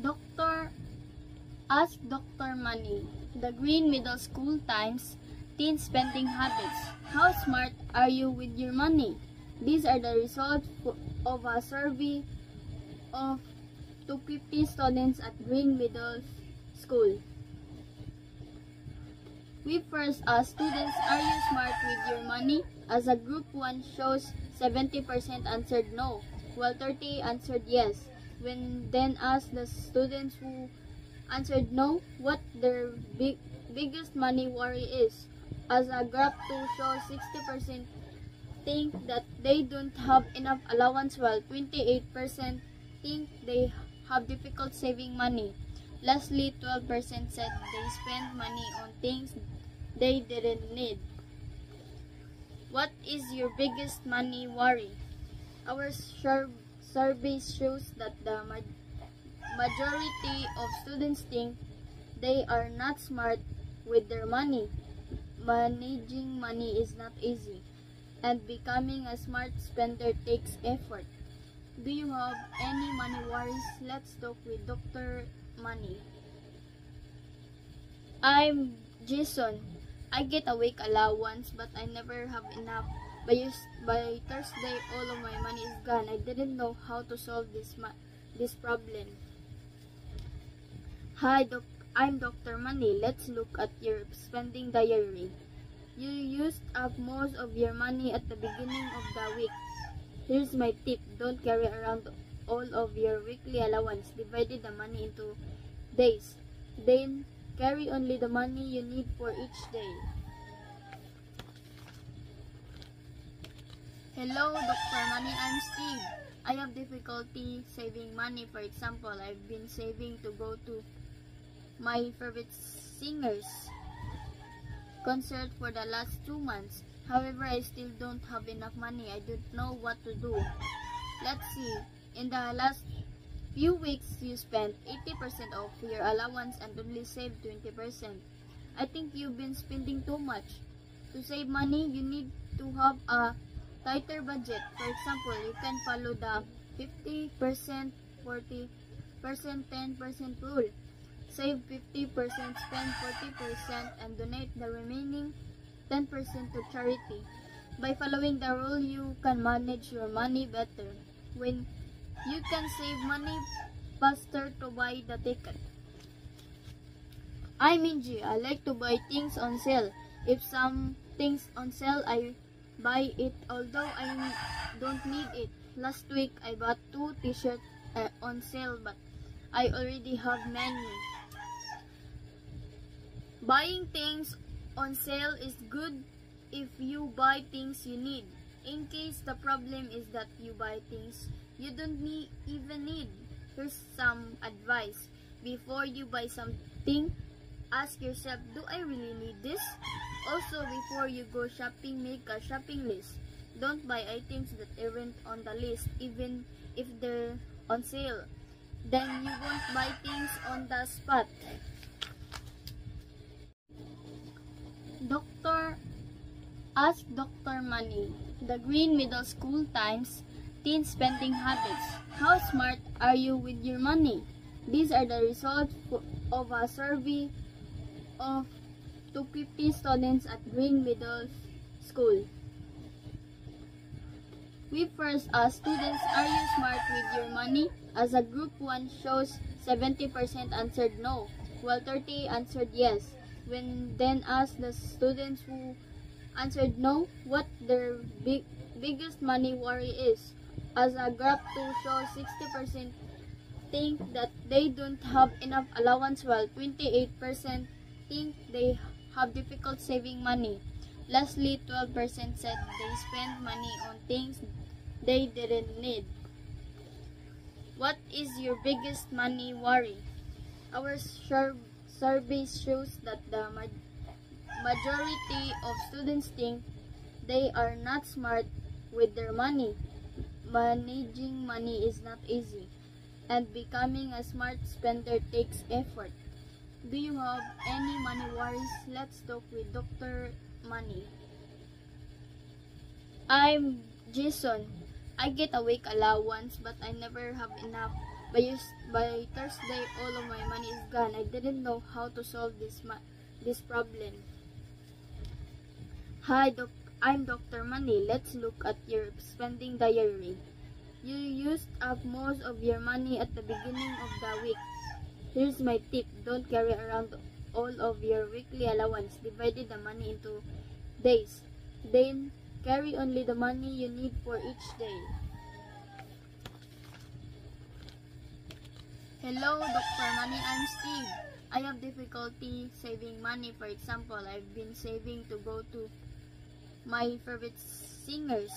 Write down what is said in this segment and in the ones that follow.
Doctor Ask Dr. Money, The Green Middle School Times, Teen Spending Habits. How smart are you with your money? These are the results of a survey of 250 students at Green Middle School. We first asked students, are you smart with your money? As a group 1 shows 70% answered no, while 30% answered yes. When then asked the students who answered no what their biggest money worry is, as a graph 2 shows 60% think that they don't have enough allowance, while 28% think they have difficult saving money. Lastly, 12% said they spend money on things they didn't need. What is your biggest money worry? Our survey shows that the majority of students think they are not smart with their money. Managing money is not easy, and becoming a smart spender takes effort. Do you have any money worries? Let's talk with Dr. Money. I'm Jason. I get a week allowance, but I never have enough. By Thursday, all of my money is gone. I didn't know how to solve this problem. Hi, I'm Dr. Money. Let's look at your spending diary. You used up most of your money at the beginning of the week. Here's my tip. Don't carry around all of your weekly allowance. Divide the money into days. Then carry only the money you need for each day. Hello, Dr. Money. I'm Steve. I have difficulty saving money. For example, I've been saving to go to my favorite singer's concert for the last 2 months. However, I still don't have enough money. I don't know what to do. Let's see. In the last few weeks, you spent 80% of your allowance and only saved 20%. I think you've been spending too much. To save money, you need to have a tighter budget. For example, you can follow the 50%, 40%, 10% rule. Save 50%, spend 40%, and donate the remaining 10% to charity. By following the rule, you can manage your money better. When you can save money faster to buy the ticket. I'm Minji. I like to buy things on sale. If something's on sale, I buy it although I don't need it. Last week, I bought 2 t-shirts on sale, but I already have many. Buying things on sale is good if you buy things you need. In case the problem is that you buy things you don't even need. Here's some advice. Before you buy something, ask yourself, do I really need this? Also, before you go shopping, make a shopping list. Don't buy items that aren't on the list, even if they're on sale. Then you won't buy things on the spot. Ask Dr. Money, The Green Middle School Times, Teen Spending Habits. How smart are you with your money? These are the results of a survey of 250 students at Green Middle School. We first asked students, are you smart with your money? As a group 1 shows 70% answered no, while 30% answered yes. When then asked the students who answered no what their biggest money worry is, as a graph 2 shows 60% think that they don't have enough allowance, while 28% think they have difficult saving money. Lastly, 12% said they spend money on things they didn't need. What is your biggest money worry? Our survey shows that the majority of students think they are not smart with their money. Managing money is not easy, and becoming a smart spender takes effort. Do you have any money worries? Let's talk with Dr. Money. I'm Jason. I get a week allowance, but I never have enough. By Thursday, all of my money is gone. I didn't know how to solve this problem. Hi, I'm Dr. Money. Let's look at your spending diary. You used up most of your money at the beginning of the week. Here's my tip. Don't carry around all of your weekly allowance. Divide the money into days. Then carry only the money you need for each day. Hello, Dr. Money. I'm Steve. I have difficulty saving money. For example, I've been saving to go to my favorite singer's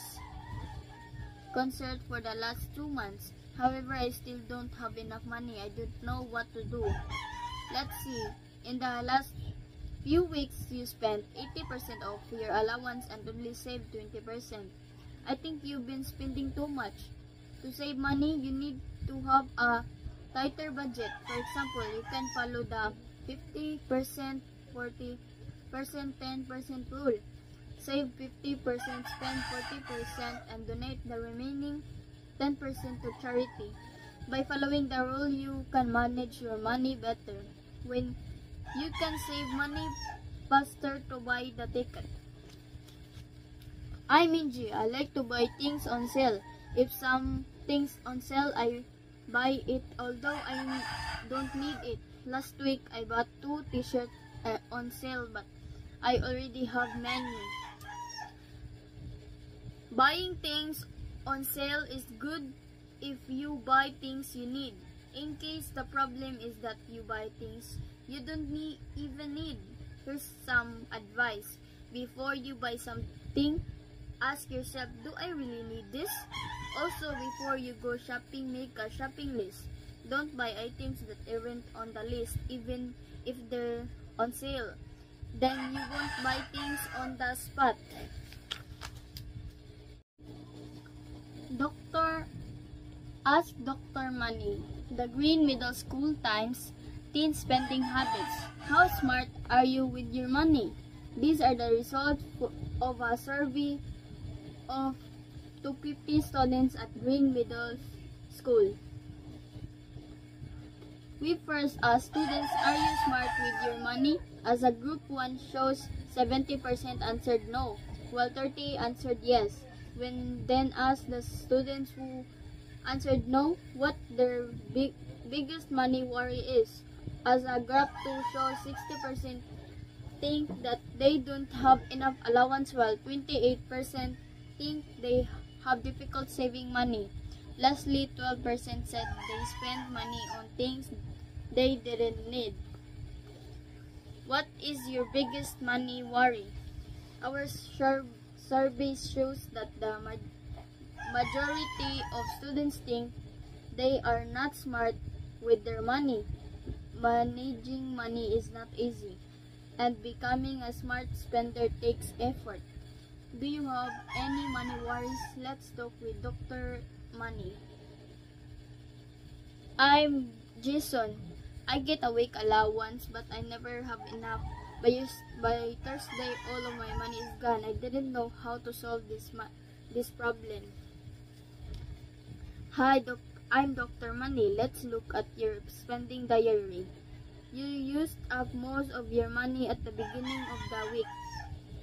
concert for the last 2 months. However, I still don't have enough money. I don't know what to do. Let's see. In the last few weeks, you spent 80% of your allowance and only saved 20%. I think you've been spending too much. To save money, you need to have a tighter budget. For example, you can follow the 50%, 40%, 10% rule. Save 50%, spend 40%, and donate the remaining 10% to charity. By following the rule, you can manage your money better. When you can save money faster to buy the ticket. I'm Minji. I like to buy things on sale. If something's on sale, I buy it although I don't need it. Last week, I bought 2 t-shirts on sale, but I already have many. Buying things on sale is good if you buy things you need. In case the problem is that you buy things you don't even need. Here's some advice. Before you buy something, ask yourself, do I really need this? Also, before you go shopping, make a shopping list. Don't buy items that aren't on the list, even if they're on sale. Then you won't buy things on the spot. Ask Dr. Money. The Green Middle School Times Teen Spending Habits. How smart are you with your money? These are the results of a survey of 250 students at Green Middle School. We first asked students, are you smart with your money? As a group 1 shows 70% answered no, while 30% answered yes. When then asked the students who answered no what their biggest money worry is, as a graph 2 shows 60% think that they don't have enough allowance, while 28% think they have difficult saving money. Lastly, 12% said they spend money on things they didn't need. What is your biggest money worry? Our survey shows that the majority of students think they are not smart with their money. Managing money is not easy, and becoming a smart spender takes effort. Do you have any money worries? Let's talk with Dr. Money. I'm Jason. I get a week allowance, but I never have enough. By Thursday, all of my money is gone. I didn't know how to solve this problem. Hi, I'm Dr. Money. Let's look at your spending diary. You used up most of your money at the beginning of the week.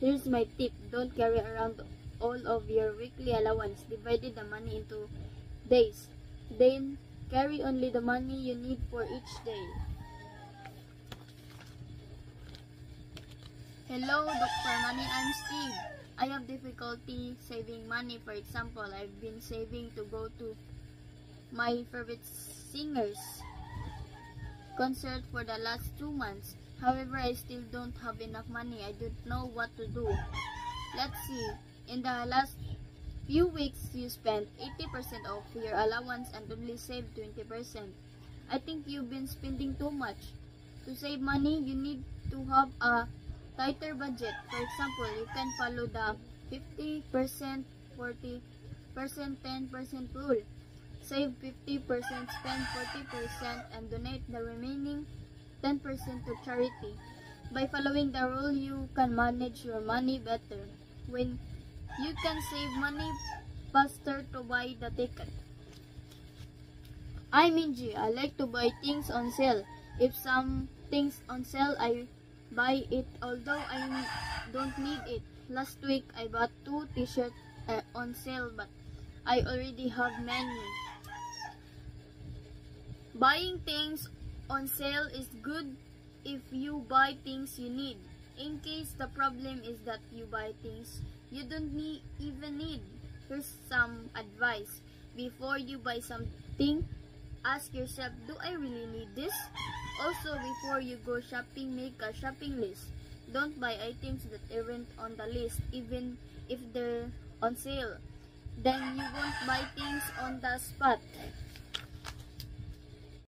Here's my tip. Don't carry around all of your weekly allowance. Divide the money into days. Then carry only the money you need for each day. Hello, Dr. Money. I'm Steve. I have difficulty saving money. For example, I've been saving to go to my favorite singer's concert for the last 2 months. However, I still don't have enough money. I don't know what to do. Let's see. In the last few weeks, you spent 80% of your allowance and only saved 20%. I think you've been spending too much. To save money, you need to have a tighter budget. For example, you can follow the 50%, 40%, 10% rule. Save 50%, spend 40%, and donate the remaining 10% to charity. By following the rule, you can manage your money better. When you can save money faster to buy the ticket. I'm Minji. I like to buy things on sale. If something's on sale, I buy it although I don't need it. Last week, I bought 2 t-shirts on sale, but I already have many. Buying things on sale is good if you buy things you need. In case the problem is that you buy things you don't even need. Here's some advice. Before you buy something, ask yourself, do I really need this? Also, before you go shopping, make a shopping list. Don't buy items that aren't on the list, even if they're on sale. Then you won't buy things on the spot.